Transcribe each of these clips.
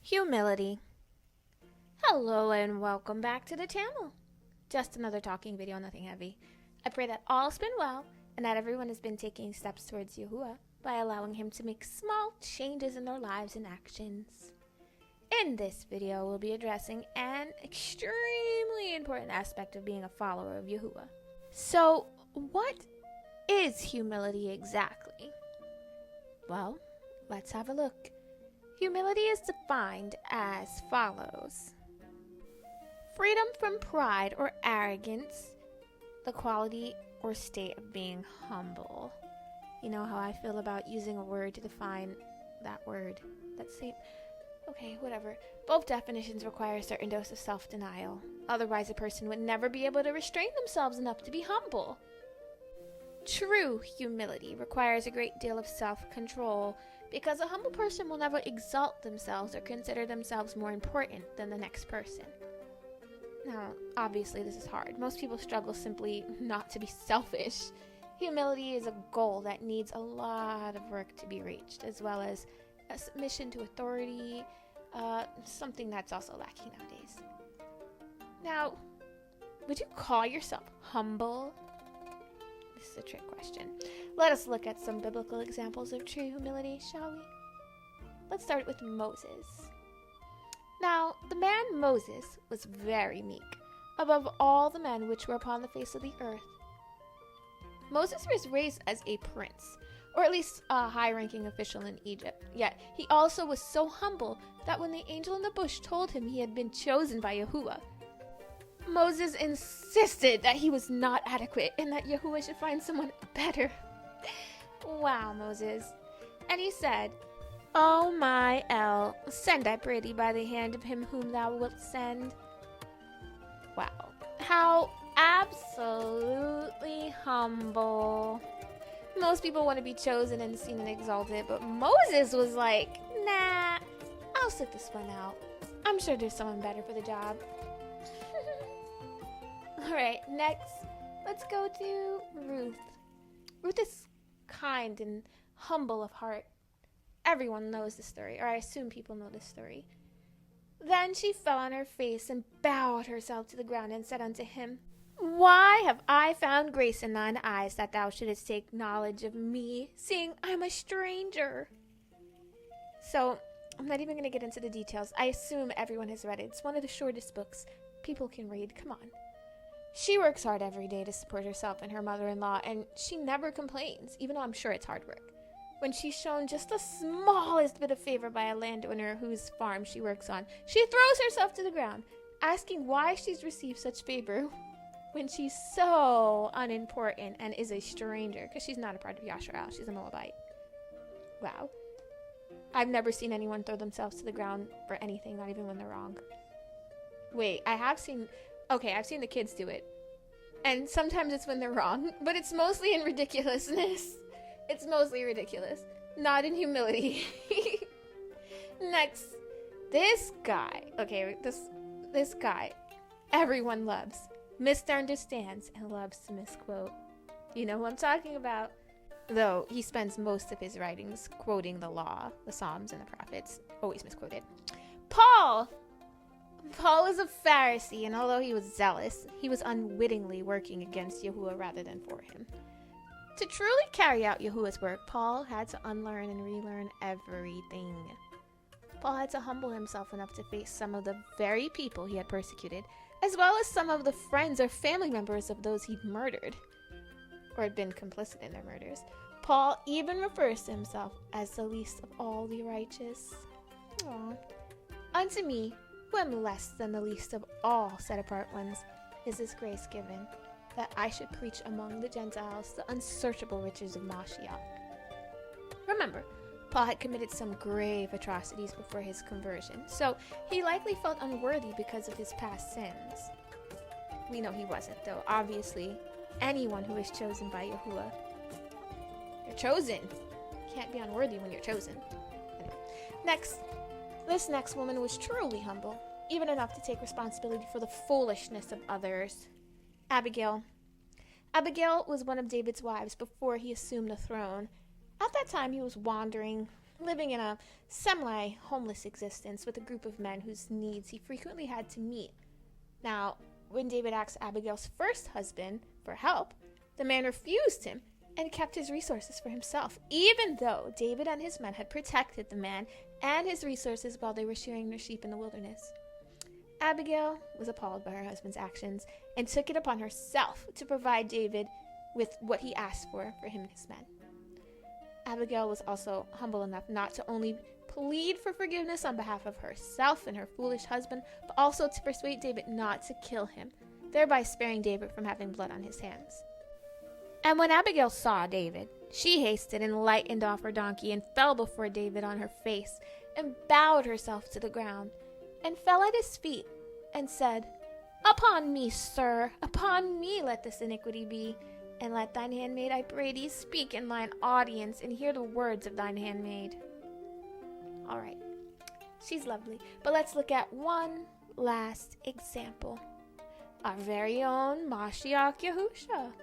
Humility. Hello and welcome back to the channel. Just another talking video, nothing heavy. I pray that all's been well and that everyone has been taking steps towards Yahuah by allowing him to make small changes in their lives and actions. In this video, we'll be addressing an extremely important aspect of being a follower of Yahuah. So, what is humility exactly? Well, let's have a look. Humility is defined as follows. Freedom from pride or arrogance, the quality or state of being humble. You know how I feel about using a word to define that word. Okay, whatever. Both definitions require a certain dose of self-denial. Otherwise, a person would never be able to restrain themselves enough to be humble. True humility requires a great deal of self-control because a humble person will never exalt themselves or consider themselves more important than the next person. Now, obviously this is hard. Most people struggle simply not to be selfish. Humility is a goal that needs a lot of work to be reached, as well as a submission to authority, something that's also lacking nowadays. Now, would you call yourself humble? This is a trick question. Let us look at some biblical examples of true humility, shall we? Let's start with Moses. Now, the man Moses was very meek, above all the men which were upon the face of the earth. Moses was raised as a prince, or at least a high-ranking official in Egypt. Yet, he also was so humble that when the angel in the bush told him he had been chosen by Yahuah, Moses insisted that he was not adequate and that Yahuah should find someone better. Wow, Moses. And he said, "O my El, send I pray thee by the hand of him whom thou wilt send." Wow. How absolutely humble. Most people want to be chosen and seen and exalted, but Moses was like, nah, I'll sit this one out. I'm sure there's someone better for the job. Alright, next, let's go to Ruth. Ruth is kind and humble of heart. Everyone knows this story, or I assume people know this story. Then she fell on her face and bowed herself to the ground and said unto him, "Why have I found grace in thine eyes that thou shouldest take knowledge of me, seeing I'm a stranger?" So, I'm not even going to get into the details. I assume everyone has read it. It's one of the shortest books people can read. Come on. She works hard every day to support herself and her mother-in-law, and she never complains, even though I'm sure it's hard work. When she's shown just the smallest bit of favor by a landowner whose farm she works on, she throws herself to the ground, asking why she's received such favor when she's so unimportant and is a stranger, because she's not a part of Yashrael, she's a Moabite. Wow. I've never seen anyone throw themselves to the ground for anything, not even when they're wrong. Wait, I've seen the kids do it. And sometimes it's when they're wrong, but it's mostly in ridiculousness. It's mostly ridiculous, not in humility. Next, this guy, this guy, everyone loves, misunderstands, and loves to misquote. You know who I'm talking about. Though he spends most of his writings quoting the law, the Psalms, and the prophets, always misquoted. Paul was a Pharisee, and although he was zealous, he was unwittingly working against Yahuah rather than for him. To truly carry out Yahuah's work, Paul had to unlearn and relearn everything. Paul had to humble himself enough to face some of the very people he had persecuted, as well as some of the friends or family members of those he'd murdered, or had been complicit in their murders. Paul even refers to himself as the least of all the righteous. Aww. Unto me, who am less than the least of all set-apart ones, is this grace given, that I should preach among the Gentiles the unsearchable riches of Mashiach. Remember, Paul had committed some grave atrocities before his conversion, so he likely felt unworthy because of his past sins. We know he wasn't, though. Obviously, anyone who is chosen by Yahuah, you're chosen. You can't be unworthy when you're chosen. Anyway. Next, this next woman was truly humble, even enough to take responsibility for the foolishness of others. Abigail. Abigail was one of David's wives before he assumed the throne. At that time, he was wandering living in a semi-homeless existence with a group of men whose needs he frequently had to meet. Now, when David asked Abigail's first husband for help, the man refused him and kept his resources for himself, even though David and his men had protected the man and his resources while they were shearing their sheep in the wilderness. Abigail was appalled by her husband's actions and took it upon herself to provide David with what he asked for him and his men. Abigail was also humble enough not to only plead for forgiveness on behalf of herself and her foolish husband, but also to persuade David not to kill him, thereby sparing David from having blood on his hands. And when Abigail saw David, she hasted and lightened off her donkey and fell before David on her face and bowed herself to the ground and fell at his feet and said, "Upon me, sir, upon me let this iniquity be, and let thine handmaid, I pray thee, speak in thine audience and hear the words of thine handmaid." All right, she's lovely, but let's look at one last example. Our very own Mashiach Yahushua.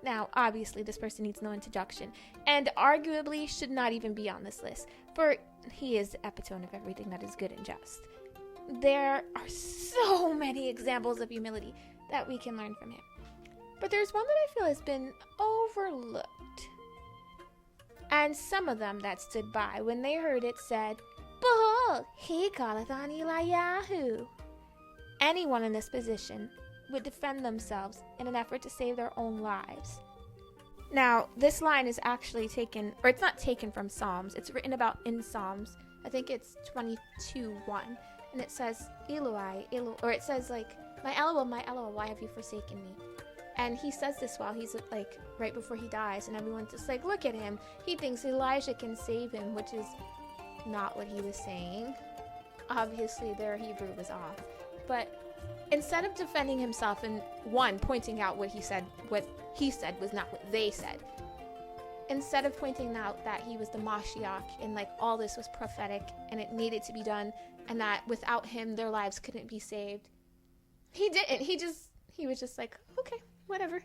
Now, obviously, this person needs no introduction, and arguably should not even be on this list, for he is the epitome of everything that is good and just. There are so many examples of humility that we can learn from him. But there's one that I feel has been overlooked. And some of them that stood by, when they heard it, said, "Behold, he calleth on Yahuah." Anyone in this position would defend themselves in an effort to save their own lives. Now, this line is actually taken, or it's not taken from Psalms. It's written about in Psalms. I think it's 22:1. And it says, "Eloi, Eloi," or it says like, my Elohim, why have you forsaken me?" And he says this while he's like right before he dies, and everyone's just like, look at him. He thinks Elijah can save him, which is not what he was saying. Obviously, their Hebrew was off. But instead of defending himself and pointing out what he said was not what they said, instead of pointing out that he was the Mashiach and like all this was prophetic and it needed to be done and that without him their lives couldn't be saved, he didn't. He was just like, okay, whatever.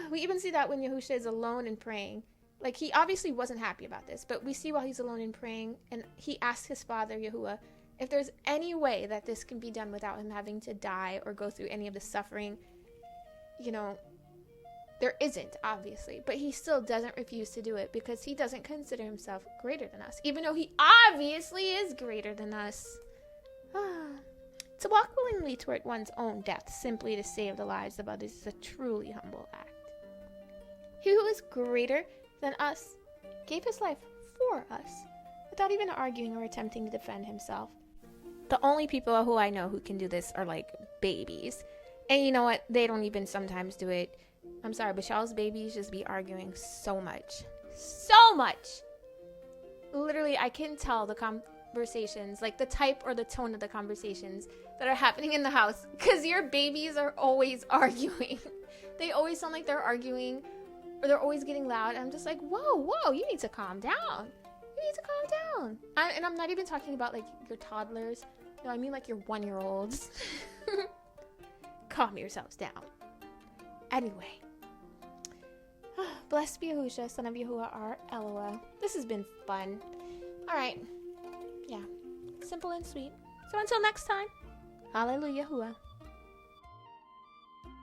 We even see that when Yahushua is alone and praying. Like, he obviously wasn't happy about this, but we see while he's alone and praying, and he asks his father, Yahuah, if there's any way that this can be done without him having to die or go through any of the suffering. You know, there isn't, obviously, but he still doesn't refuse to do it because he doesn't consider himself greater than us, even though he obviously is greater than us. To walk willingly toward one's own death simply to save the lives of others is a truly humble act. He who is greater than us gave his life for us without even arguing or attempting to defend himself. The only people who I know who can do this are like babies. And you know what? They don't even sometimes do it. I'm sorry, but y'all's babies just be arguing so much. So much! Literally, I can tell the conversations, like the type or the tone of the conversations that are happening in the house, because your babies are always arguing. They always sound like they're arguing, or they're always getting loud, and I'm just like, whoa, you need to calm down. You need to calm down. And I'm not even talking about like your toddlers. No, I mean like your 1-year-olds. Calm yourselves down. Anyway. Blessed be Yahushua, son of Yahuah, our Elohim. This has been fun. Alright. Yeah. Simple and sweet. So until next time. Hallelujah. Yahuah.